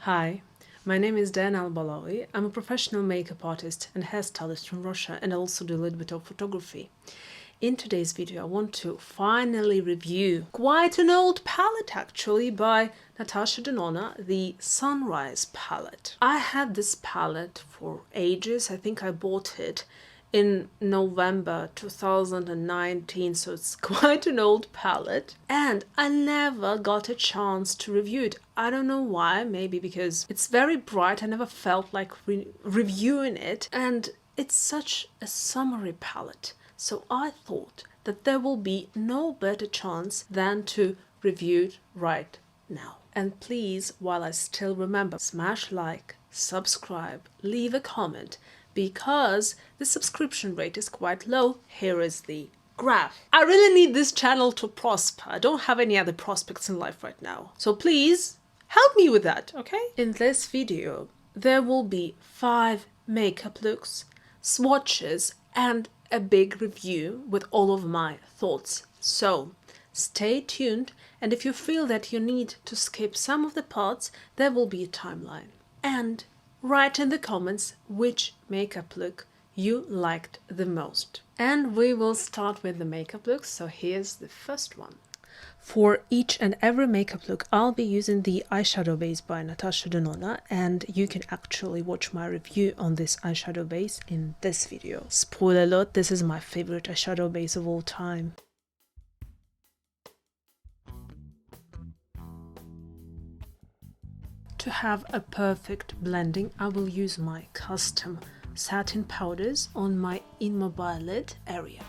Hi, my name is Dan Albalawi. I'm a professional makeup artist and hairstylist from Russia, and I also do a little bit of photography. In today's video, I want to finally review quite an old palette actually by Natasha Denona, the Sunrise Palette. I had this palette for ages. I think I bought it in November 2019, so it's quite an old palette, and I never got a chance to review it. I don't know why, maybe because it's very bright. I never felt like reviewing it, and it's such a summery palette, so I thought that there will be no better chance than to review it right now. And please, while I still remember, smash like, subscribe, leave a comment, because the subscription rate is quite low. Here is the graph. I really need this channel to prosper. I don't have any other prospects in life right now. So please help me with that, okay? In this video, there will be 5 makeup looks, swatches, and a big review with all of my thoughts. So stay tuned, and if you feel that you need to skip some of the parts, there will be a timeline. And write in the comments which makeup look you liked the most. And we will start with the makeup looks, so here's the first one. For each and every makeup look, I'll be using the eyeshadow base by Natasha Denona, and you can actually watch my review on this eyeshadow base in this video. Spoiler alert, this is my favorite eyeshadow base of all time. To have a perfect blending, I will use my custom satin powders on my immobile lid area.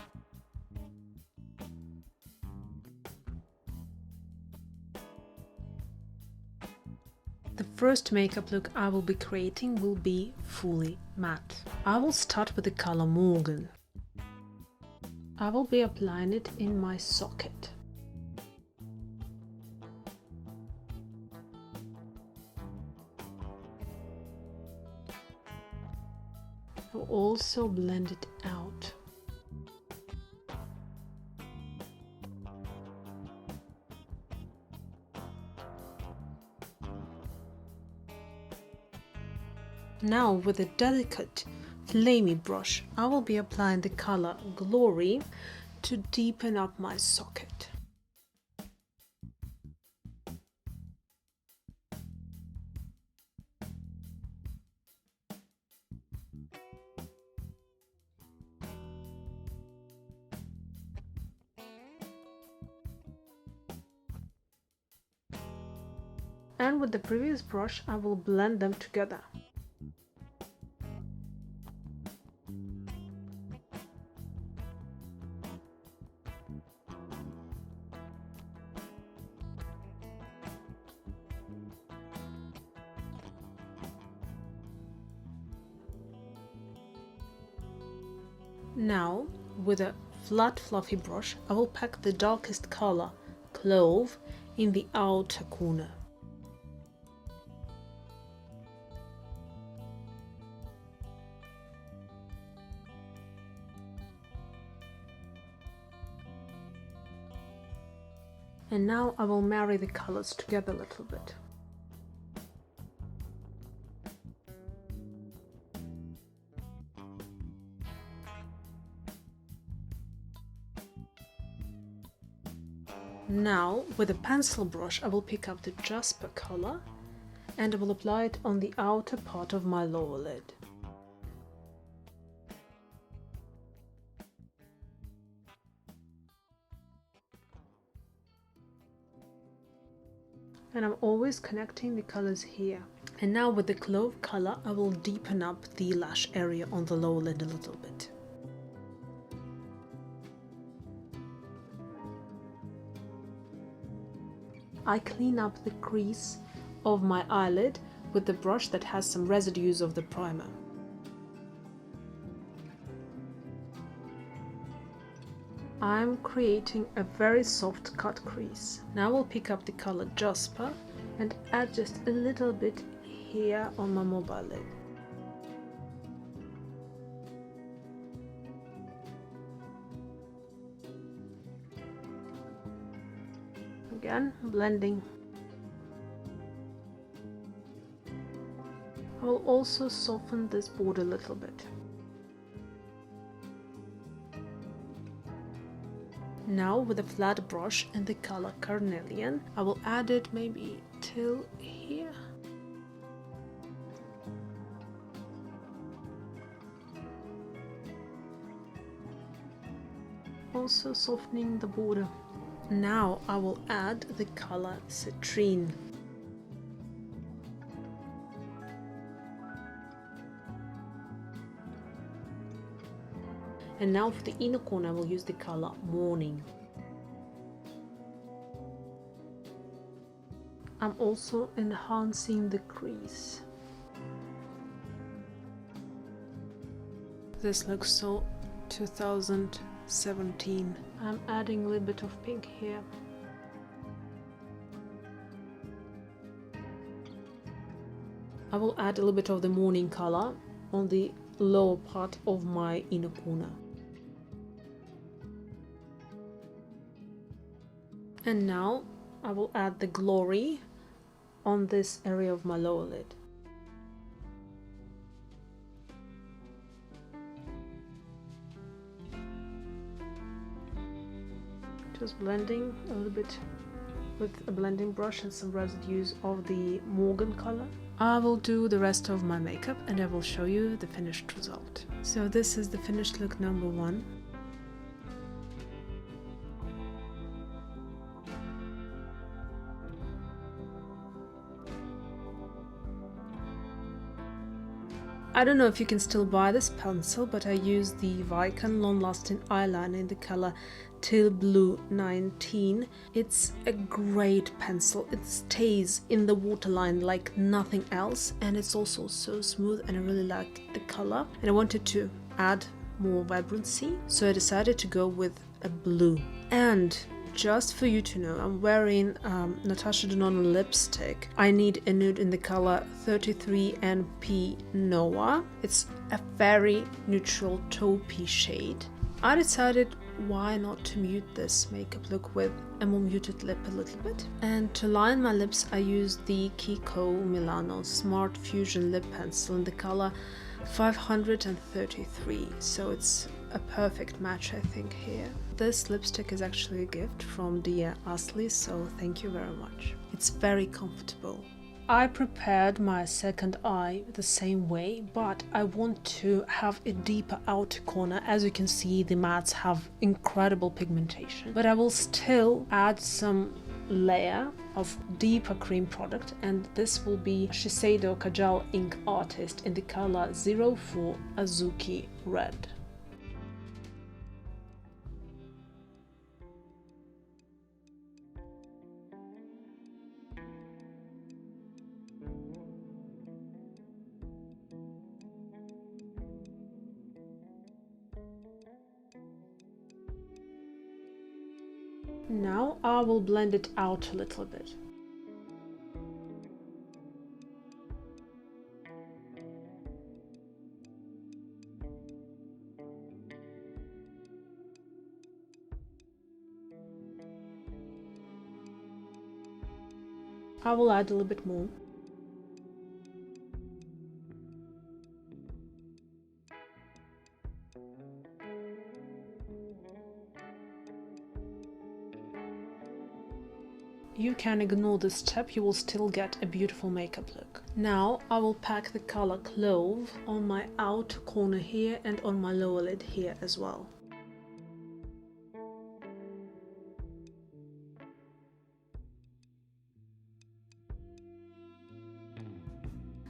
The first makeup look I will be creating will be fully matte. I will start with the color Morgan. I will be applying it in my socket. I will also blend it out. Now with a delicate flamey brush, I will be applying the color Glory to deepen up my socket. And with the previous brush, I will blend them together. Now, with a flat fluffy brush, I will pack the darkest color, Clove, in the outer corner. And now I will marry the colors together a little bit. Now, with a pencil brush, I will pick up the Jasper color and I will apply it on the outer part of my lower lid. And I'm always connecting the colors here. And now with the Clove color, I will deepen up the lash area on the lower lid a little bit. I clean up the crease of my eyelid with the brush that has some residues of the primer. I'm creating a very soft cut crease. Now I'll pick up the color Jasper and add just a little bit here on my mobile lid. Again, blending. I will also soften this border a little bit. Now with a flat brush in the color Carnelian, I will add it maybe till here. Also softening the border. Now I will add the color Citrine. And now for the inner corner I will use the color Morning. I'm also enhancing the crease. This looks so 2017. I'm adding a little bit of pink here. I will add a little bit of the morning color on the lower part of my inner corner. And now I will add the glory on this area of my lower lid. Just blending a little bit with a blending brush and some residues of the Morgan color. I will do the rest of my makeup and I will show you the finished result. So this is the finished look number 1. I don't know if you can still buy this pencil, but I use the Vicon Long Lasting Eyeliner in the color Teal Blue 19. It's a great pencil. It stays in the waterline like nothing else, and it's also so smooth, and I really like the color. And I wanted to add more vibrancy, so I decided to go with a blue. And just for you to know, I'm wearing Natasha Denona lipstick. I need a nude in the color 33NP Noah. It's a very neutral taupey shade. I decided why not to mute this makeup look with a more muted lip a little bit. And to line my lips, I used the Kiko Milano Smart Fusion Lip Pencil in the color 533. So it's a perfect match, I think, here. This lipstick is actually a gift from dear Asli, so thank you very much. It's very comfortable. I prepared my second eye the same way, but I want to have a deeper outer corner. As you can see, the mattes have incredible pigmentation, but I will still add some layer of deeper cream product, and this will be Shiseido Kajal Ink Artist in the color 04 Azuki Red. Now I will blend it out a little bit. I will add a little bit more. You can ignore this step, you will still get a beautiful makeup look. Now I will pack the color Clove on my outer corner here and on my lower lid here as well.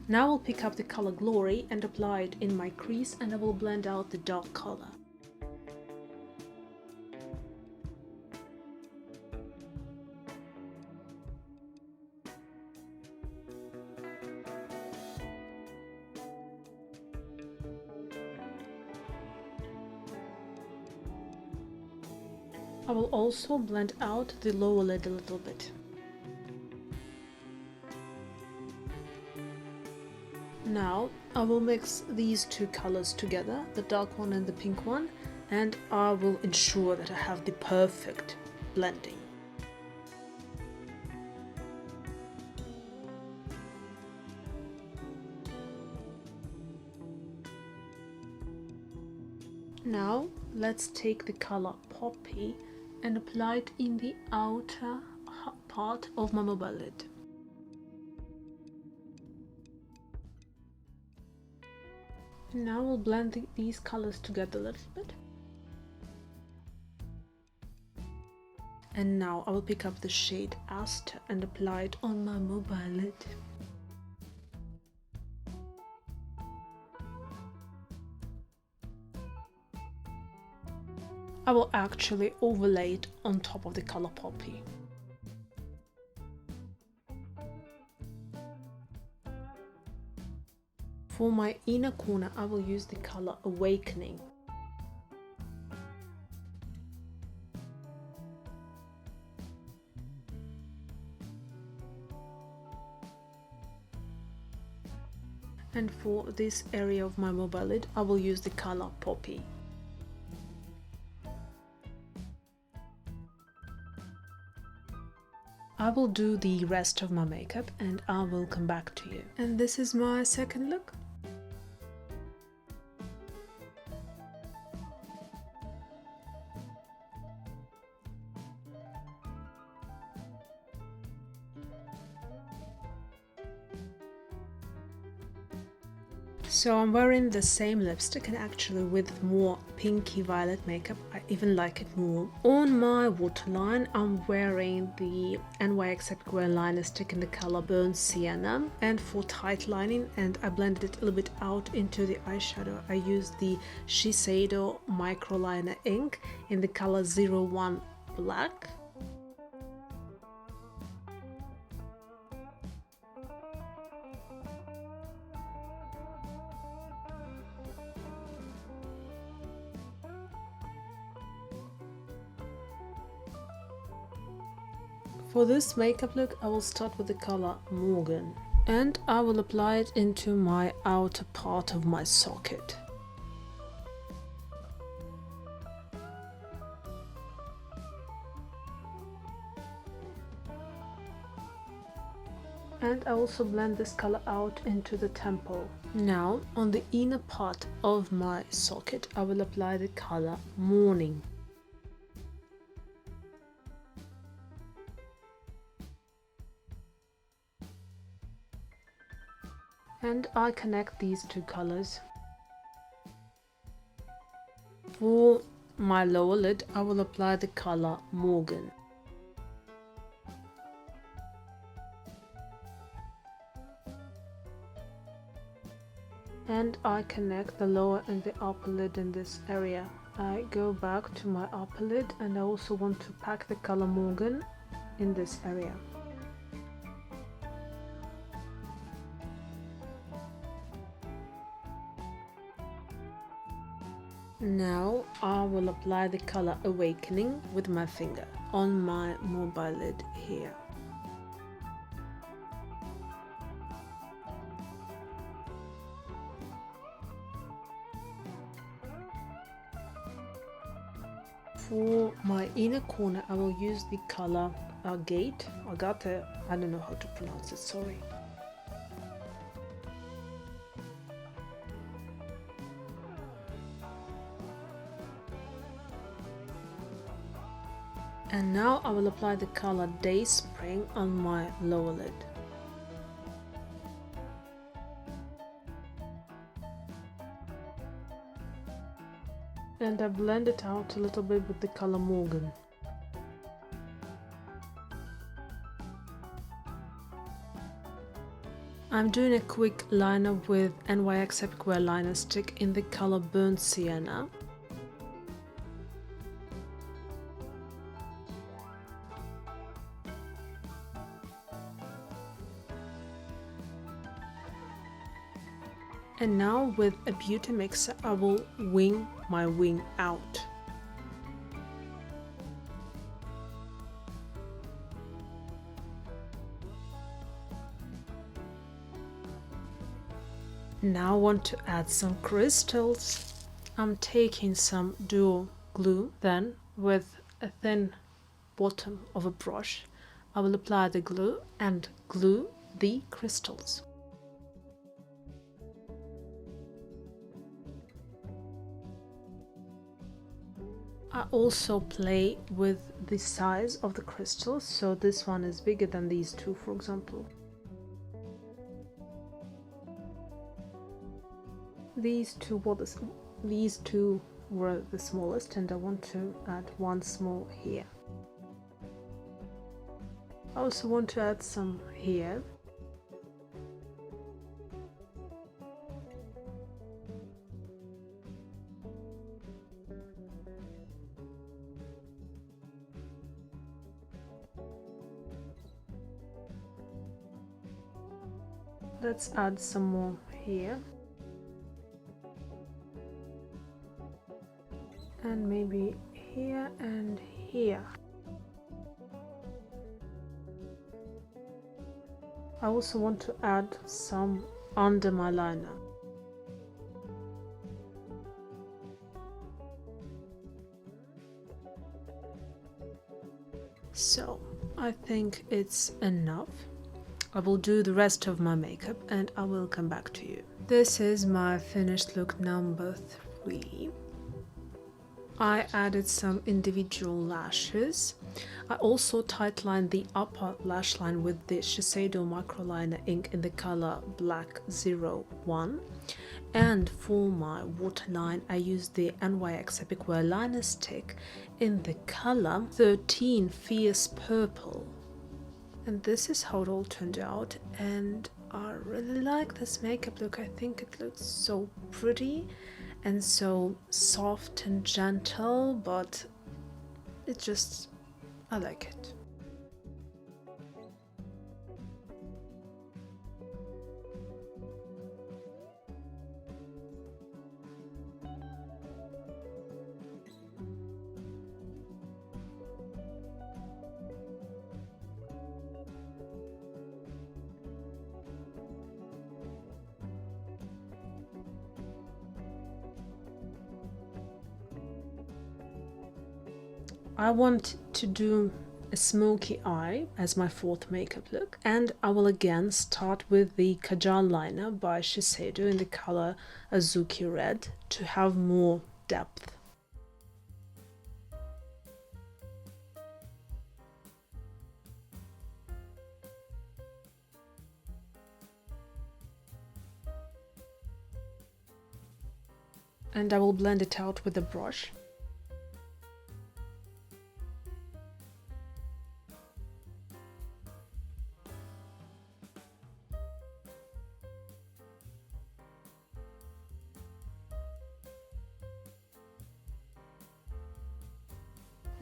Now I'll pick up the color Glory and apply it in my crease, and I will blend out the dark color. I will also blend out the lower lid a little bit. Now I will mix these two colors together, the dark one and the pink one, and I will ensure that I have the perfect blending. Now let's take the color Poppy and apply it in the outer part of my mobile lid. And now we'll blend these colors together a little bit. And now I will pick up the shade Aster and apply it on my mobile lid. I will actually overlay it on top of the color Poppy. For my inner corner, I will use the color Awakening. And for this area of my mobile lid, I will use the color Poppy. I will do the rest of my makeup and I will come back to you. And this is my second look. So I'm wearing the same lipstick, and actually with more pinky violet makeup I even like it more. On my waterline I'm wearing the NYX Epic liner stick in the color Burnt Sienna, and for tight lining, and I blended it a little bit out into the eyeshadow, I used the Shiseido micro liner ink in the color 01 Black. For this makeup look, I will start with the color Morgan, and I will apply it into my outer part of my socket. And I also blend this color out into the temple. Now, on the inner part of my socket, I will apply the color Morning. And I connect these two colors. For my lower lid, I will apply the color Morgan. And I connect the lower and the upper lid in this area. I go back to my upper lid, and I also want to pack the color Morgan in this area. Now I will apply the color Awakening with my finger on my mobile lid here. For my inner corner, I will use the color Agate. Agate, I don't know how to pronounce it, sorry. And now I will apply the color Dayspring on my lower lid. And I blend it out a little bit with the color Morgan. I'm doing a quick liner with NYX Epic liner stick in the color Burnt Sienna. And now with a beauty mixer, I will wing my wing out. Now I want to add some crystals. I'm taking some duo glue, then with a thin bottom of a brush, I will apply the glue and glue the crystals. I also play with the size of the crystals, so this one is bigger than these two, for example. These two were the smallest, and I want to add one small here. I also want to add some here. Let's add some more here. And maybe here and here. I also want to add some under my liner. So I think it's enough. I will do the rest of my makeup and I will come back to you. This is my finished look number 3. I added some individual lashes. I also tightlined the upper lash line with the Shiseido microliner ink in the color Black 01. And for my waterline, I used the NYX Epic Wear liner stick in the color 13 Fierce Purple. And this is how it all turned out, and I really like this makeup look. I think it looks so pretty and so soft and gentle, but I like it. I want to do a smoky eye as my 4th makeup look, and I will again start with the Kajal liner by Shiseido in the color Azuki Red to have more depth. And I will blend it out with a brush.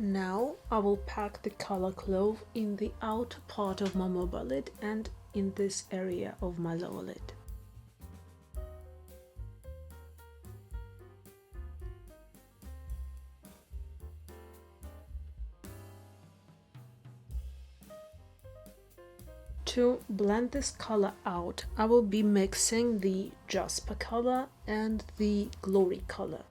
Now I will pack the color Clove in the outer part of my mobile lid and in this area of my lower lid. To blend this color out, I will be mixing the Jasper color and the Glory color.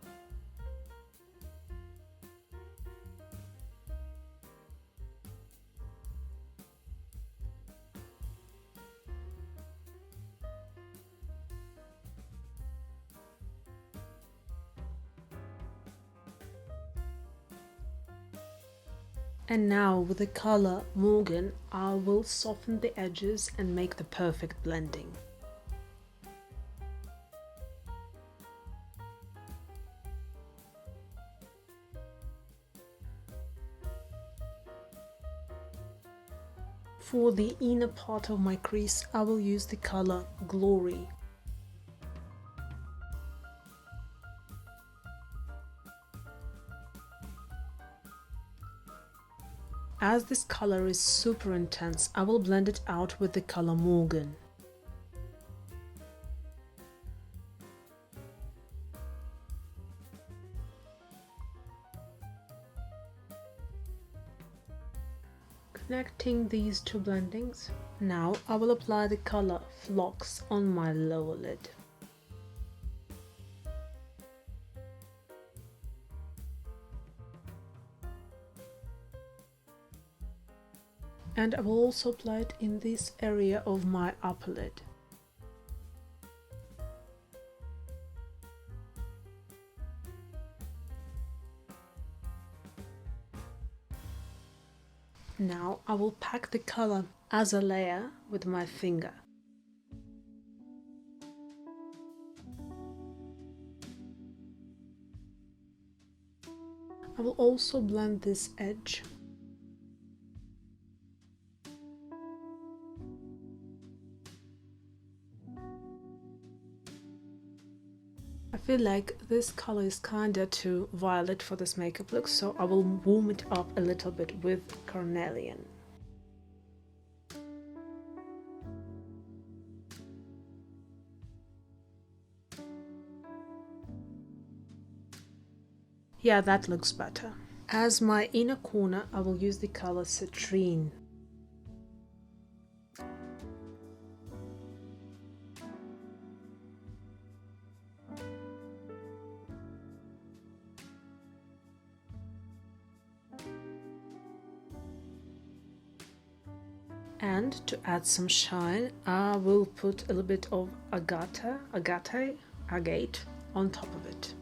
And now with the color Morgan, I will soften the edges and make the perfect blending. For the inner part of my crease, I will use the color Glory. As this color is super intense, I will blend it out with the color Morgan. Connecting these two blendings, now I will apply the color Phlox on my lower lid. And I will also apply it in this area of my upper lid. Now I will pack the color as a layer with my finger. I will also blend this edge. I feel like this color is kinda too violet for this makeup look, so I will warm it up a little bit with carnelian. Yeah, that looks better. As my inner corner, I will use the color Citrine. And to add some shine, I will put a little bit of agate on top of it.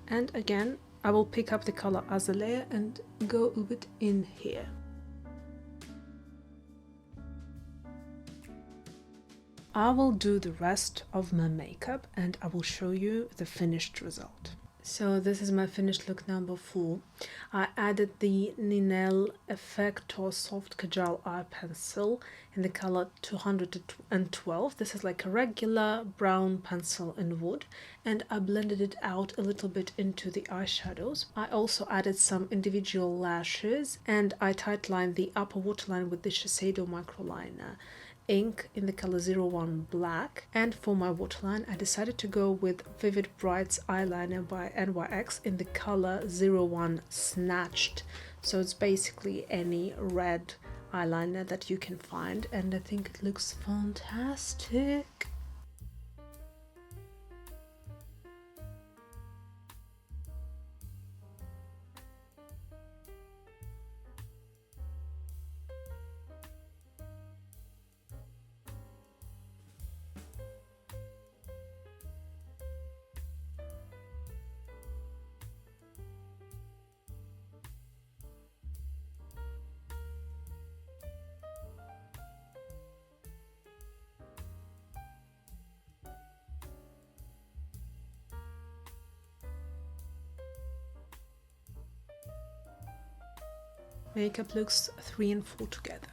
And again, I will pick up the color as a layer and go a bit in here. I will do the rest of my makeup and I will show you the finished result. So this is my finished look number 4. I added the Ninel Effector Soft Kajal Eye Pencil in the color 212. This is like a regular brown pencil in wood, and I blended it out a little bit into the eyeshadows. I also added some individual lashes, and I tightlined the upper waterline with the Shiseido microliner ink in the color 01 Black. And for my waterline, I decided to go with Vivid Brights eyeliner by NYX in the color 01 Snatched. So it's basically any red eyeliner that you can find, and I think it looks fantastic. Makeup looks 3 and 4 together.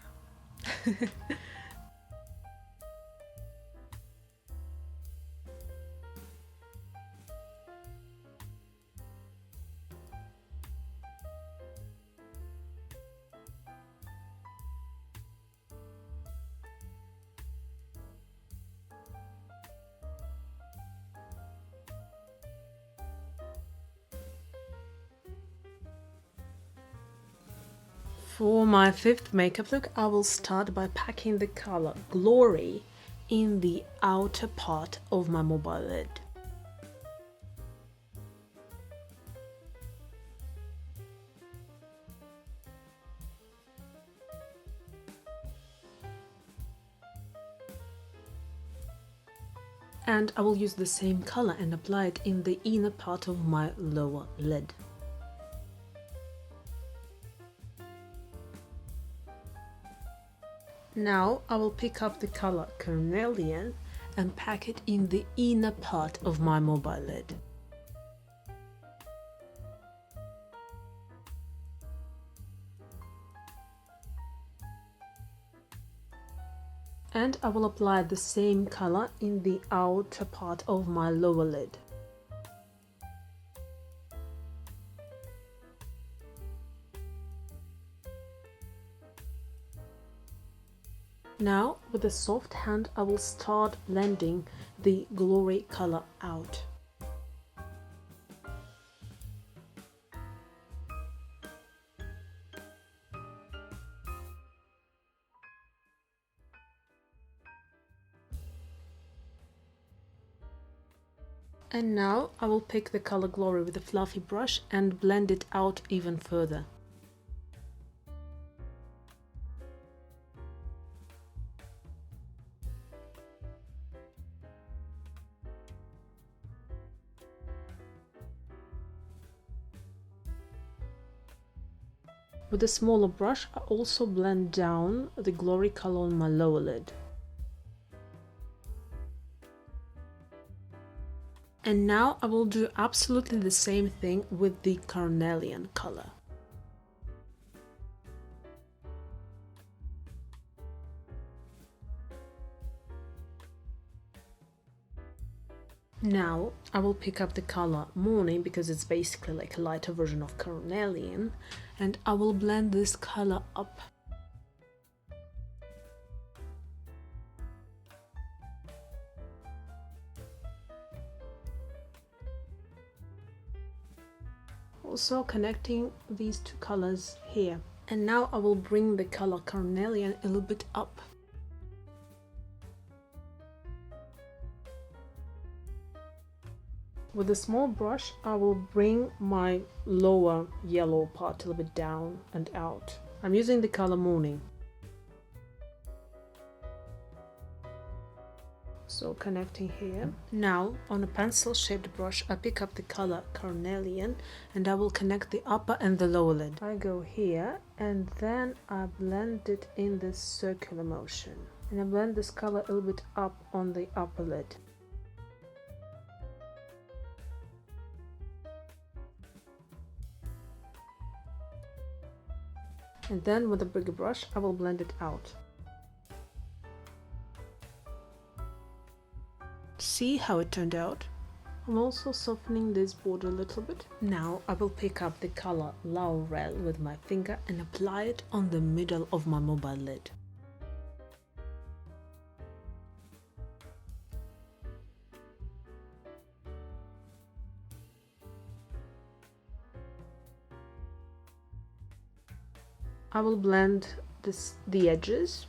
For my 5th makeup look, I will start by packing the color Glory in the outer part of my mobile lid. And I will use the same color and apply it in the inner part of my lower lid. Now I will pick up the color Carnelian and pack it in the inner part of my mobile lid. And I will apply the same color in the outer part of my lower lid. Now, with a soft hand, I will start blending the Glory color out. And now I will pick the color Glory with a fluffy brush and blend it out even further. With a smaller brush, I also blend down the glory color on my lower lid. And now I will do absolutely the same thing with the carnelian color. Now I will pick up the color Morning because it's basically like a lighter version of carnelian, and I will blend this color up. Also connecting these two colors here. And now I will bring the color carnelian a little bit up. With a small brush, I will bring my lower yellow part a little bit down and out. I'm using the color Morning. So connecting here. Now on a pencil shaped brush, I pick up the color Carnelian and I will connect the upper and the lower lid. I go here and then I blend it in this circular motion. And I blend this color a little bit up on the upper lid. And then with a bigger brush, I will blend it out. See how it turned out? I'm also softening this border a little bit. Now I will pick up the color Laurel with my finger and apply it on the middle of my mobile lid. I will blend the edges.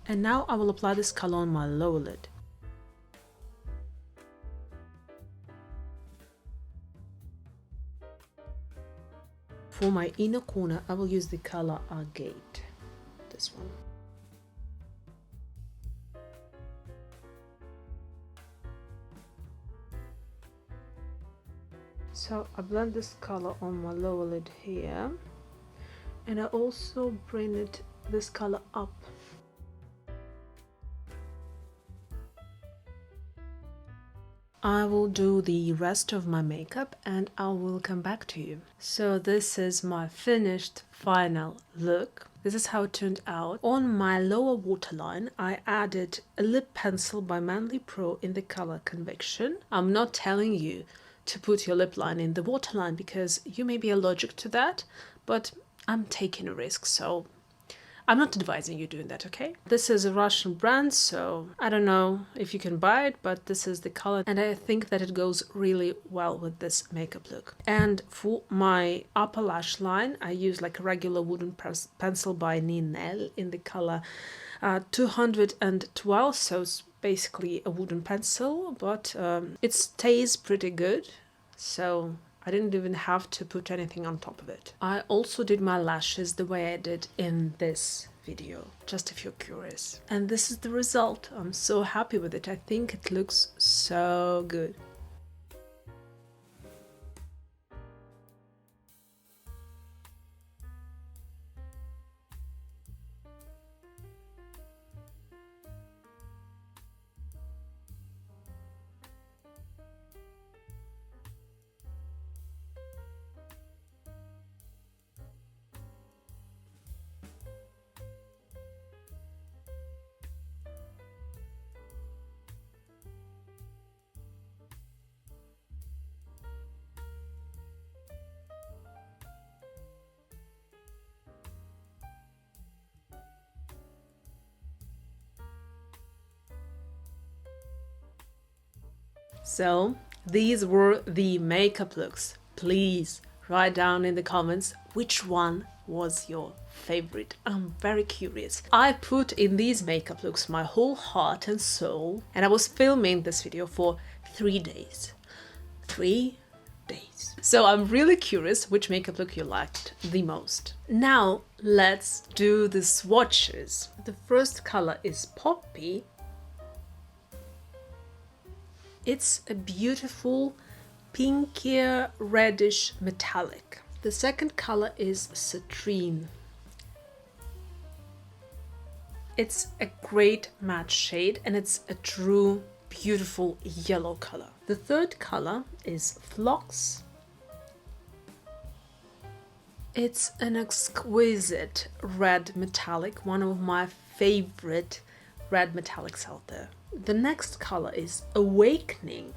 And now I will apply this color on my lower lid. For my inner corner, I will use the color Agate, this one. So I blend this color on my lower lid here, and I also bring this color up. I will do the rest of my makeup and I will come back to you. So this is my finished final look. This is how it turned out. On my lower waterline, I added a lip pencil by Manly Pro in the color Conviction. I'm not telling you to put your lip line in the waterline because you may be allergic to that, but I'm taking a risk, so I'm not advising you doing that, okay? This is a Russian brand, so I don't know if you can buy it, but this is the color and I think that it goes really well with this makeup look. And for my upper lash line, I use like a regular wooden pencil by Ninel in the color 212, so it's basically a wooden pencil, but it stays pretty good, so I didn't even have to put anything on top of it. I also did my lashes the way I did in this video, just if you're curious. And this is the result. I'm so happy with it. I think it looks so good. So these were the makeup looks. Please write down in the comments which one was your favorite. I'm very curious. I put in these makeup looks my whole heart and soul, and I was filming this video for 3 days. 3 days. So I'm really curious which makeup look you liked the most. Now let's do the swatches. The first color is Poppy. It's a beautiful pinkier reddish metallic. The second color is citrine. It's a great matte shade and it's a true beautiful yellow color. The third color is phlox. It's an exquisite red metallic, one of my favorite red metallics out there. The next color is awakening.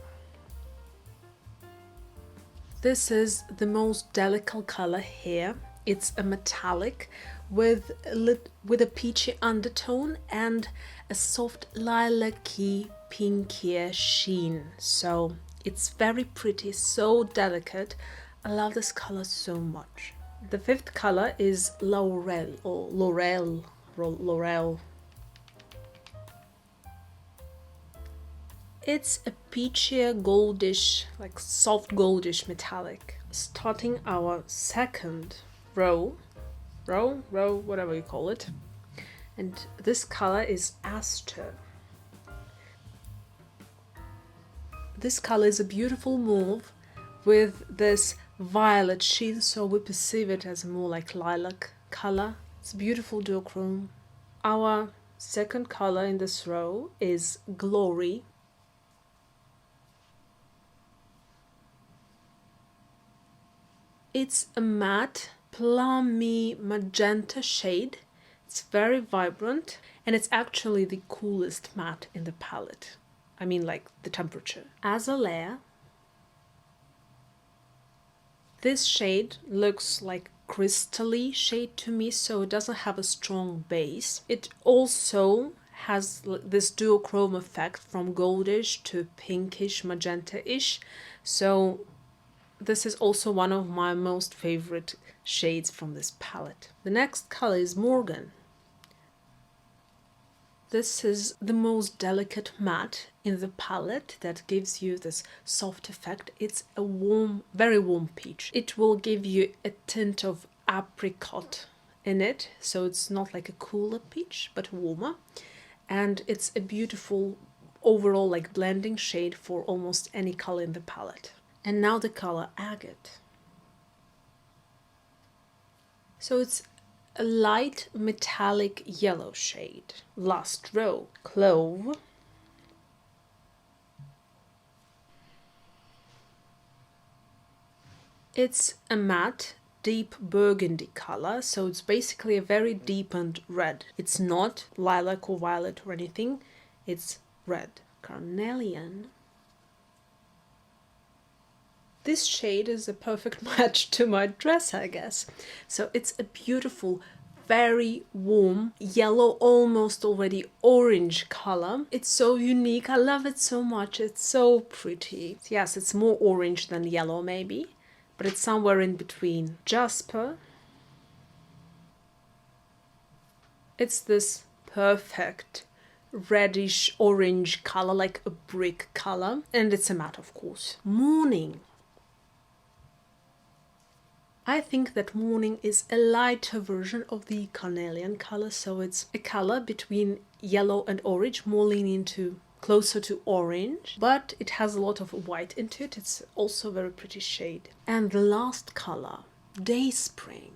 This is the most delicate color here. It's a metallic with a peachy undertone and a soft lilac-y pinkier sheen. So it's very pretty, so delicate. I love this color so much. The fifth color is laurel or laurel. It's a peachier goldish, like soft goldish metallic. Starting our second row, whatever you call it. And this color is aster. This color is a beautiful mauve with this violet sheen, so we perceive it as more like lilac color. It's a beautiful duochrome. Our second color in this row is glory. It's a matte plummy magenta shade. It's very vibrant and it's actually the coolest matte in the palette. I mean, like the temperature. Azalea. This shade looks like crystal-y shade to me, so it doesn't have a strong base. It also has this duochrome effect from goldish to pinkish magenta-ish, so this is also one of my most favorite shades from this palette. The next color is Morgan. This is the most delicate matte in the palette that gives you this soft effect. It's a warm, very warm peach. It will give you a tint of apricot in it, so it's not like a cooler peach, but warmer. And it's a beautiful overall like blending shade for almost any color in the palette. And now the color agate. So it's a light metallic yellow shade. Last row, clove. It's a matte deep burgundy color, so it's basically a very deepened red. It's not lilac or violet or anything, it's red. Carnelian. This shade is a perfect match to my dress, I guess. So it's a beautiful, very warm, yellow, almost already orange color. It's so unique. I love it so much. It's so pretty. Yes, it's more orange than yellow maybe, but it's somewhere in between. Jasper. It's this perfect reddish orange color, like a brick color. And it's a matte, of course. Morning. I think that morning is a lighter version of the carnelian color, so it's a color between yellow and orange, more leaning to closer to orange, but it has a lot of white into it. It's also a very pretty shade. And the last color, Dayspring.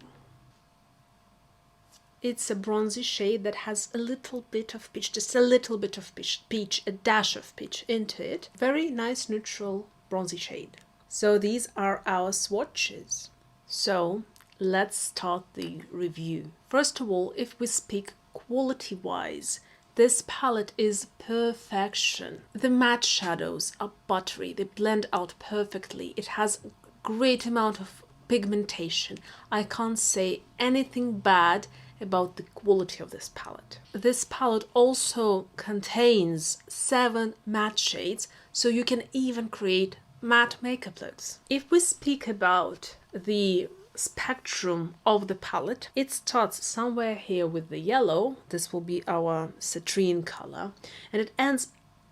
It's a bronzy shade that has a little bit of peach, just a little bit of peach, a dash of peach into it. Very nice neutral bronzy shade. So these are our swatches. So let's start the review. First of all, if we speak quality-wise, this palette is perfection. The matte shadows are buttery, they blend out perfectly. It has a great amount of pigmentation. I can't say anything bad about the quality of this palette. This palette also contains 7 matte shades, so you can even create matte makeup looks. If we speak about the spectrum of the palette, it starts somewhere here with the yellow. This will be our citrine color, and it ends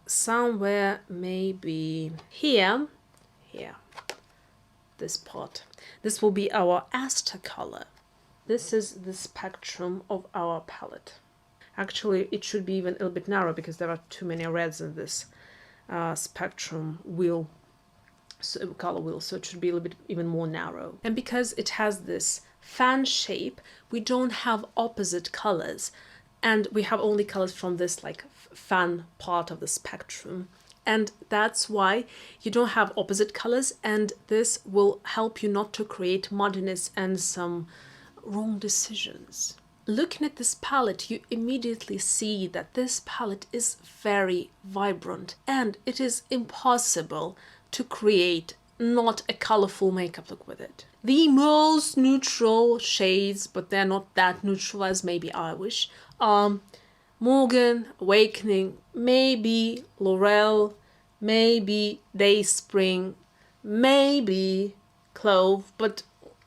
somewhere maybe here, this part. This will be our aster color. This is the spectrum of our palette. Actually, it should be even a little bit narrower because there are too many reds in this spectrum wheel, color wheel, so it should be a little bit even more narrow. And because it has this fan shape, we don't have opposite colors, and we have only colors from this like fan part of the spectrum. And that's why you don't have opposite colors, and this will help you not to create muddiness and some wrong decisions. Looking at this palette, you immediately see that this palette is very vibrant, and it is impossible to create not a colorful makeup look with it. The most neutral shades, but they're not that neutral as maybe I wish, are Morgan, Awakening, maybe Laurel, maybe Dayspring, maybe Clove, but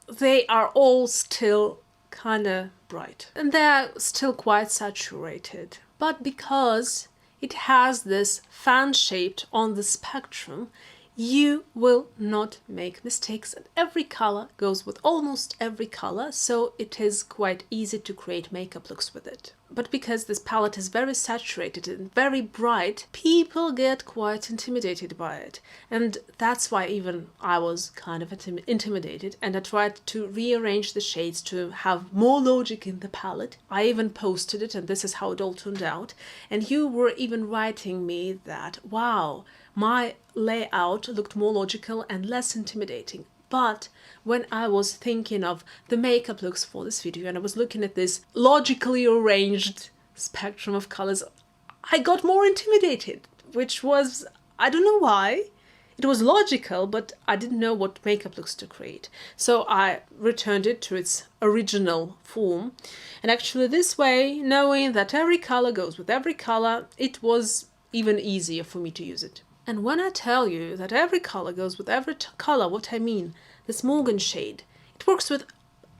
they are all still kind of bright. And they're still quite saturated. But because it has this fan shaped on the spectrum, you will not make mistakes, and every color goes with almost every color, so it is quite easy to create makeup looks with it. But because this palette is very saturated and very bright, people get quite intimidated by it. And that's why even I was kind of intimidated, and I tried to rearrange the shades to have more logic in the palette. I even posted it, and this is how it all turned out. And you were even writing me that, wow, my layout looked more logical and less intimidating. But when I was thinking of the makeup looks for this video and I was looking at this logically arranged spectrum of colors, I got more intimidated, which was, I don't know why. It was logical, but I didn't know what makeup looks to create. So I returned it to its original form. And actually this way, knowing that every color goes with every color, it was even easier for me to use it. And when I tell you that every color goes with every color, what I mean, this Morgan shade, it works with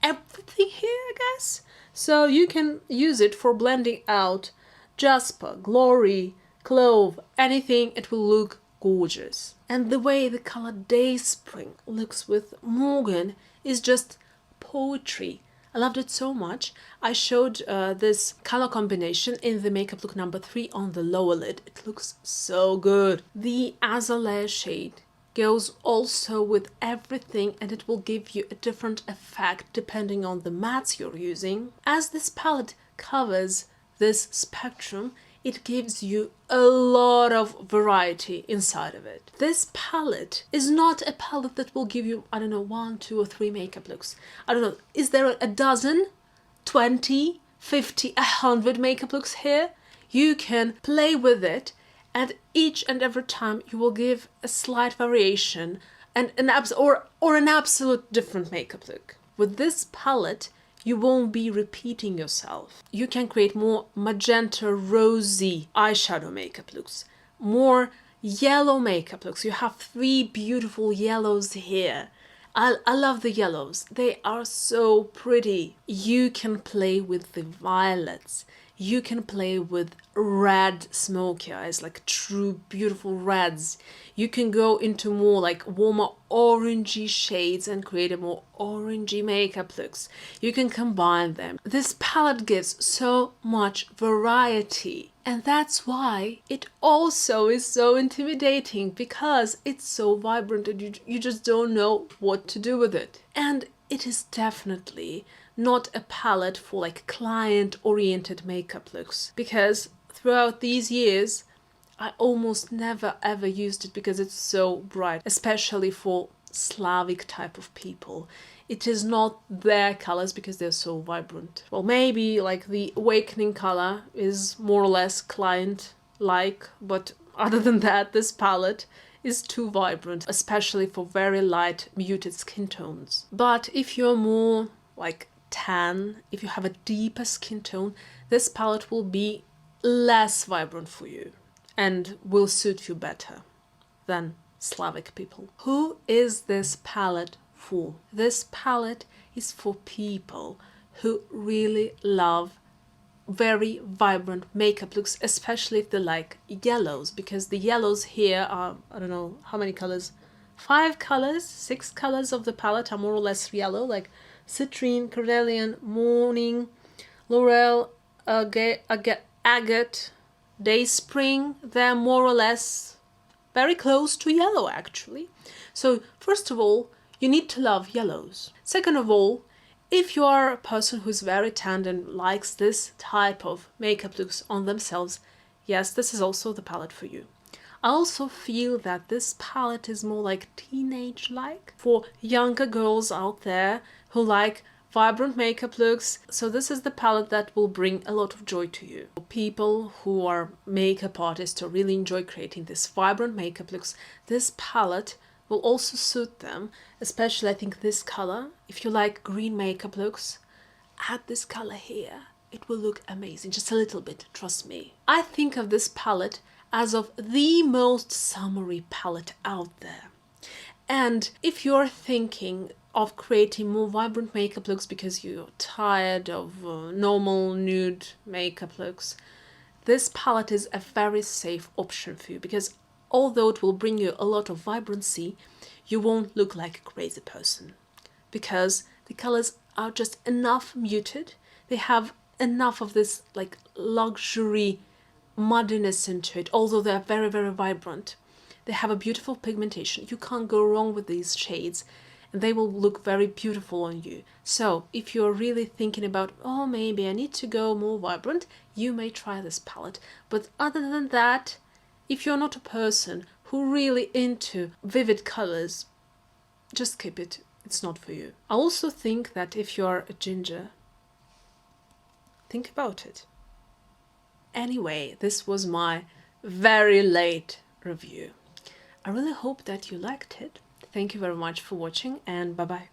everything here, I guess. So you can use it for blending out Jasper, Glory, Clove, anything, it will look gorgeous. And the way the color Dayspring looks with Morgan is just poetry. I loved it so much. I showed this color combination in the makeup look number 3 on the lower lid. It looks so good. The Azalea shade goes also with everything, and it will give you a different effect depending on the mattes you're using. As this palette covers this spectrum, it gives you a lot of variety inside of it. This palette is not a palette that will give you, I don't know, 1, 2 or 3 makeup looks. I don't know, is there a dozen, 20, 50, 100 makeup looks here? You can play with it, and each and every time you will give a slight variation and an absolute different makeup look. With this palette, you won't be repeating yourself. You can create more magenta, rosy eyeshadow makeup looks, more yellow makeup looks. You have 3 beautiful yellows here. I love the yellows. They are so pretty. You can play with the violets. You can play with red smoky eyes, like true beautiful reds. You can go into more like warmer orangey shades and create a more orangey makeup looks. You can combine them. This palette gives so much variety. And that's why it also is so intimidating, because it's so vibrant and you just don't know what to do with it. And it is definitely not a palette for like client-oriented makeup looks, because throughout these years I almost never ever used it because it's so bright, especially for Slavic type of people. It is not their colors because they're so vibrant. Well, maybe like the Awakening color is more or less client-like, but other than that, this palette is too vibrant, especially for very light, muted skin tones. But if you're more like tan, if you have a deeper skin tone, this palette will be less vibrant for you and will suit you better than Slavic people. Who is this palette for? This palette is for people who really love very vibrant makeup looks, especially if they like yellows, because the yellows here are, I don't know how many colors, 5 colors, 6 colors of the palette are more or less yellow, like Citrine, Carnelian, Morning, Laurel, Agate, Dayspring. They're more or less very close to yellow actually. So first of all, you need to love yellows. Second of all, if you are a person who's very tanned and likes this type of makeup looks on themselves, yes, this is also the palette for you. I also feel that this palette is more like teenage-like for younger girls out there who like vibrant makeup looks. So this is the palette that will bring a lot of joy to you. People who are makeup artists or really enjoy creating this vibrant makeup looks, this palette will also suit them, especially I think this color. If you like green makeup looks, add this color here. It will look amazing, just a little bit, trust me. I think of this palette as of the most summery palette out there. And if you're thinking of creating more vibrant makeup looks because you're tired of normal nude makeup looks, this palette is a very safe option for you, because although it will bring you a lot of vibrancy, you won't look like a crazy person, because the colors are just enough muted. They have enough of this like luxury muddiness into it, although they're very, very vibrant. They have a beautiful pigmentation. You can't go wrong with these shades, and they will look very beautiful on you. So if you're really thinking about, oh, maybe I need to go more vibrant, you may try this palette. But other than that, if you're not a person who really into vivid colors, just skip it. It's not for you. I also think that if you're a ginger, think about it. Anyway, this was my very late review. I really hope that you liked it. Thank you very much for watching, and bye-bye.